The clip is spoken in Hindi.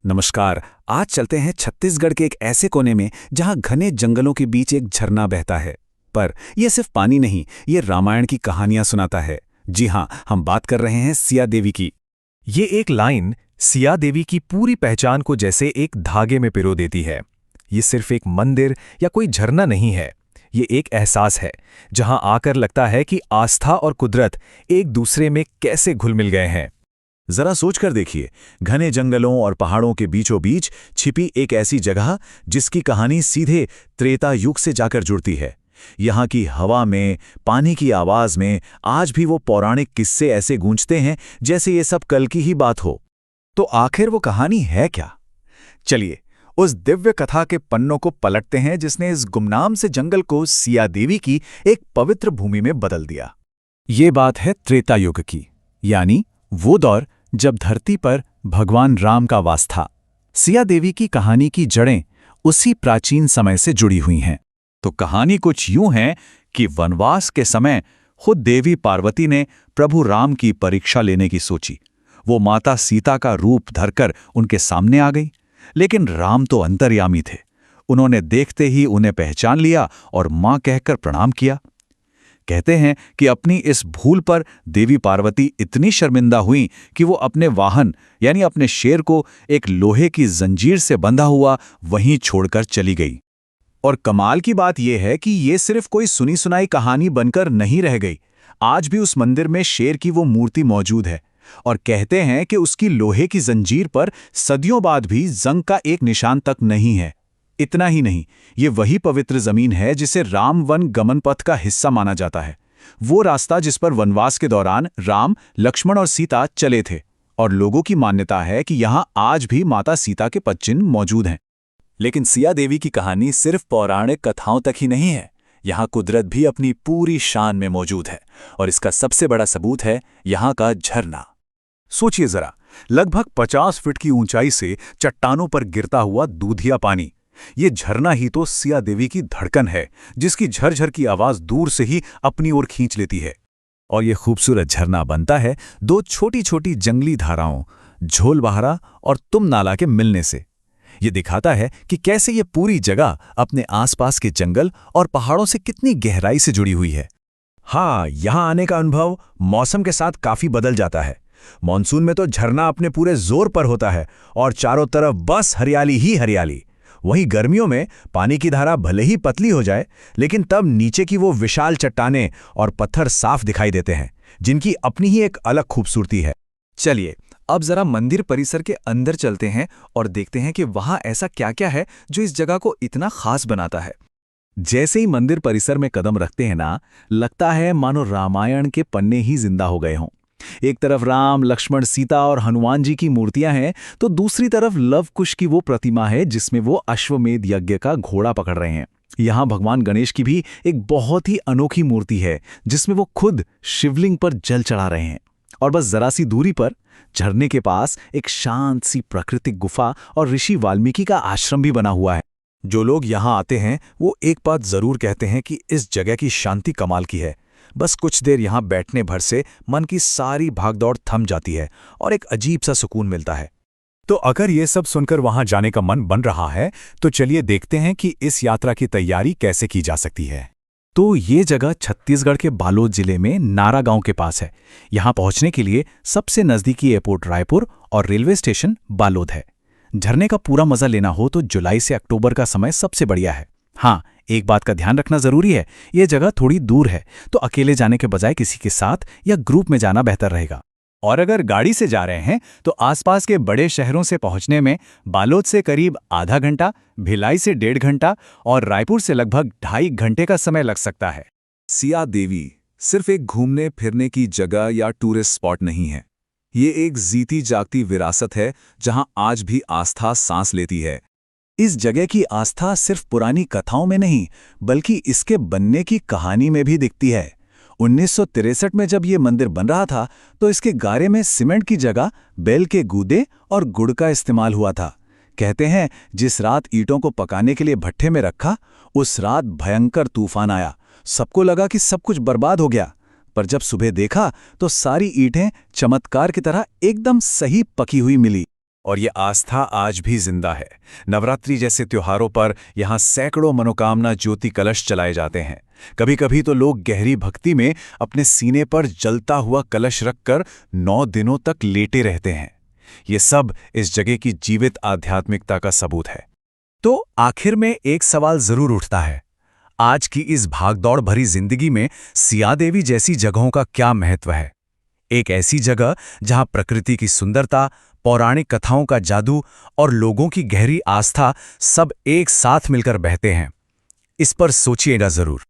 नमस्कार। आज चलते हैं छत्तीसगढ़ के एक ऐसे कोने में जहां घने जंगलों के बीच एक झरना बहता है। पर यह सिर्फ पानी नहीं, ये रामायण की कहानियां सुनाता है। जी हां, हम बात कर रहे हैं सिया देवी की। ये एक लाइन सिया देवी की पूरी पहचान को जैसे एक धागे में पिरो देती है। ये सिर्फ एक मंदिर या कोई झरना नहीं है, ये एक एहसास है जहां आकर लगता है कि आस्था और कुदरत एक दूसरे में कैसे घुल मिल गए हैं। जरा सोचकर देखिए, घने जंगलों और पहाड़ों के बीचों बीच छिपी एक ऐसी जगह जिसकी कहानी सीधे त्रेता युग से जाकर जुड़ती है। यहाँ की हवा में, पानी की आवाज में आज भी वो पौराणिक किस्से ऐसे गूंजते हैं जैसे ये सब कल की ही बात हो। तो आखिर वो कहानी है क्या? चलिए उस दिव्य कथा के पन्नों को पलटते हैं जिसने इस गुमनाम से जंगल को सिया देवी की एक पवित्र भूमि में बदल दिया। ये बात है त्रेता युग की, यानी वो दौर जब धरती पर भगवान राम का वास था। सिया देवी की कहानी की जड़ें उसी प्राचीन समय से जुड़ी हुई हैं। तो कहानी कुछ यूं है कि वनवास के समय खुद देवी पार्वती ने प्रभु राम की परीक्षा लेने की सोची। वो माता सीता का रूप धरकर उनके सामने आ गई, लेकिन राम तो अंतर्यामी थे। उन्होंने देखते ही उन्हें पहचान लिया और मां कहकर प्रणाम किया। कहते हैं कि अपनी इस भूल पर देवी पार्वती इतनी शर्मिंदा हुई कि वो अपने वाहन यानी अपने शेर को एक लोहे की जंजीर से बंधा हुआ वहीं छोड़कर चली गई। और कमाल की बात यह है कि ये सिर्फ कोई सुनी सुनाई कहानी बनकर नहीं रह गई। आज भी उस मंदिर में शेर की वो मूर्ति मौजूद है और कहते हैं कि उसकी लोहे की जंजीर पर सदियों बाद भी जंग का एक निशान तक नहीं है। इतना ही नहीं, ये वही पवित्र जमीन है जिसे राम वन गमन पथ का हिस्सा माना जाता है। वो रास्ता जिस पर वनवास के दौरान राम, लक्ष्मण और सीता चले थे। और लोगों की मान्यता है कि यहाँ आज भी माता सीता के पदचिन्ह मौजूद हैं। लेकिन सिया देवी की कहानी सिर्फ पौराणिक कथाओं तक ही नहीं है। यहाँ कुदरत भी अपनी पूरी शान में मौजूद है और इसका सबसे बड़ा सबूत है यहाँ का झरना। सोचिए जरा, लगभग 50 फीट की ऊंचाई से चट्टानों पर गिरता हुआ दूधिया पानी। ये झरना ही तो सिया देवी की धड़कन है, जिसकी झरझर की आवाज दूर से ही अपनी ओर खींच लेती है। और ये खूबसूरत झरना बनता है दो छोटी छोटी जंगली धाराओं, झोलबहारा और तुम नाला के मिलने से। ये दिखाता है कि कैसे ये पूरी जगह अपने आसपास के जंगल और पहाड़ों से कितनी गहराई से जुड़ी हुई है। हाँ, यहाँ आने का अनुभव मौसम के साथ काफी बदल जाता है। मॉनसून में तो झरना अपने पूरे जोर पर होता है और चारों तरफ बस हरियाली ही हरियाली। वहीं गर्मियों में पानी की धारा भले ही पतली हो जाए, लेकिन तब नीचे की वो विशाल चट्टानें और पत्थर साफ दिखाई देते हैं, जिनकी अपनी ही एक अलग खूबसूरती है। चलिए अब जरा मंदिर परिसर के अंदर चलते हैं और देखते हैं कि वहां ऐसा क्या-क्या है जो इस जगह को इतना खास बनाता है। जैसे ही मंदिर परिसर में कदम रखते हैं ना, लगता है मानो रामायण के पन्ने ही जिंदा हो गए हों। एक तरफ राम, लक्ष्मण, सीता और हनुमान जी की मूर्तियां हैं, तो दूसरी तरफ लव कुश की वो प्रतिमा है जिसमें वो अश्वमेध यज्ञ का घोड़ा पकड़ रहे हैं। यहाँ भगवान गणेश की भी एक बहुत ही अनोखी मूर्ति है जिसमें वो खुद शिवलिंग पर जल चढ़ा रहे हैं। और बस जरा सी दूरी पर झरने के पास एक शांत सी प्राकृतिक गुफा और ऋषि वाल्मीकि का आश्रम भी बना हुआ है। जो लोग यहाँ आते हैं वो एक बात जरूर कहते हैं कि इस जगह की शांति कमाल की है। बस कुछ देर यहाँ बैठने भर से मन की सारी भागदौड़ थम जाती है और एक अजीब सा सुकून मिलता है। तो अगर ये सब सुनकर वहां जाने का मन बन रहा है, तो चलिए देखते हैं कि इस यात्रा की तैयारी कैसे की जा सकती है। तो ये जगह छत्तीसगढ़ के बालोद जिले में नारा गांव के पास है। यहाँ पहुंचने के लिए सबसे नजदीकी एयरपोर्ट रायपुर और रेलवे स्टेशन बालोद है। झरने का पूरा मजा लेना हो तो जुलाई से अक्टूबर का समय सबसे बढ़िया है। हाँ, एक बात का ध्यान रखना जरूरी है, ये जगह थोड़ी दूर है, तो अकेले जाने के बजाय किसी के साथ या ग्रुप में जाना बेहतर रहेगा। और अगर गाड़ी से जा रहे हैं तो आसपास के बड़े शहरों से पहुंचने में बालोद से करीब आधा घंटा, भिलाई से 1.5 घंटा और रायपुर से लगभग 2.5 घंटे का समय लग सकता है। सिया देवी सिर्फ एक घूमने फिरने की जगह या टूरिस्ट स्पॉट नहीं है। ये एक जीती जागती विरासत है जहां आज भी आस्था सांस लेती है। इस जगह की आस्था सिर्फ पुरानी कथाओं में नहीं, बल्कि इसके बनने की कहानी में भी दिखती है। 1963 में जब ये मंदिर बन रहा था तो इसके गारे में सीमेंट की जगह बैल के गूदे और गुड़ का इस्तेमाल हुआ था। कहते हैं जिस रात ईंटों को पकाने के लिए भट्ठे में रखा, उस रात भयंकर तूफान आया। सबको लगा कि सब कुछ बर्बाद हो गया, पर जब सुबह देखा तो सारी ईंटें चमत्कार की तरह एकदम सही पकी हुई मिली। और ये आस्था आज भी जिंदा है। नवरात्रि जैसे त्योहारों पर यहाँ सैकड़ों मनोकामना ज्योति कलश चलाए जाते हैं। कभी-कभी तो लोग गहरी भक्ति में अपने सीने पर जलता हुआ कलश रखकर 9 दिनों तक लेटे रहते हैं। ये सब इस जगह की जीवित आध्यात्मिकता का सबूत है। तो आखिर में एक सवाल जरूर उठता है, आज की इस भागदौड़ भरी जिंदगी में सिया देवी जैसी जगहों का क्या महत्व है? एक ऐसी जगह जहां प्रकृति की सुंदरता, पौराणिक कथाओं का जादू और लोगों की गहरी आस्था सब एक साथ मिलकर बहते हैं। इस पर सोचिएगा जरूर।